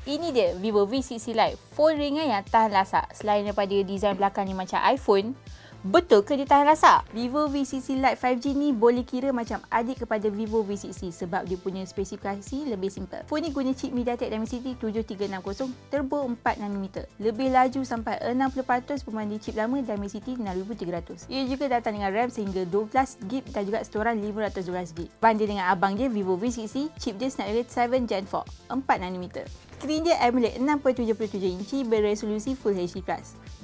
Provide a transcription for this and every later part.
Ini dia Vivo V60 Lite, phone ringan yang tahan lasak. Selain daripada design belakang ni macam iPhone, betul ke dia tahan lasak? Vivo V60 Lite 5G ni boleh kira macam adik kepada Vivo V60 sebab dia punya spesifikasi lebih simple. Phone ni guna chip MediaTek Dimensity 7360 Turbo 4nm. Lebih laju sampai 60% berbanding chip lama Dimensity 6300. Ia juga datang dengan RAM sehingga 12GB dan juga storan 512GB. Banding dengan abang dia Vivo V60, chip dia Snapdragon 7 Gen 4 4nm. Skrin dia AMOLED 6.77 inci beresolusi Full HD+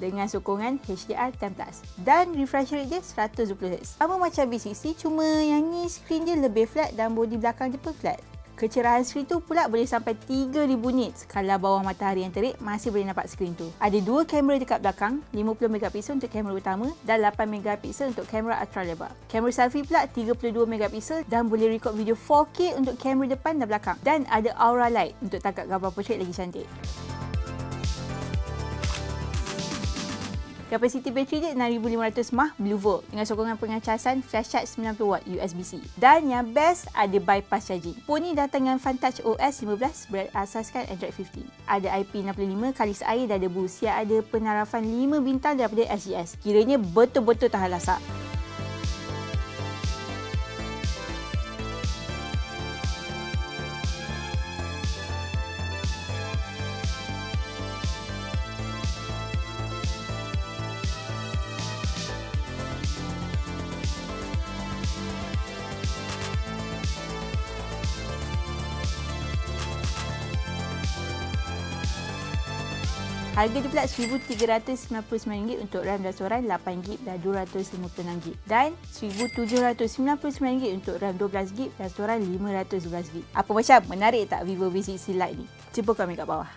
dengan sokongan HDR10+. Dan refresh rate dia 120Hz. Sama macam V60, cuma yang ni skrin dia lebih flat dan bodi belakang dia pun flat. Kecerahan skrin tu pula boleh sampai 3000 nits. Kalau bawah matahari yang terik, masih boleh nampak skrin tu. Ada dua kamera dekat belakang, 50MP untuk kamera utama dan 8MP untuk kamera ultra lebar. Kamera selfie pula 32MP dan boleh record video 4K untuk kamera depan dan belakang. Dan ada aura light untuk tangkap gambar portrait lagi cantik. Kapasiti bateri dia 6500 mAh Blue Volt dengan sokongan pengacasan flash charge 90W USB-C. Dan yang best, ada bypass charging. Phone ni datang dengan FunTouch OS 15 berasaskan Android 15. Ada IP65, kalis air dan debu. Siap ada penarafan 5 bintang daripada SGS. Kiranya betul-betul tahan lasak. Harga dia pula RM1,399 untuk RAM dan storan 8GB dan 256GB. Dan RM1,799 untuk RAM 12GB dan storan 512GB. Apa macam? Menarik tak Vivo V60 Lite ni? Cuba komen kat bawah.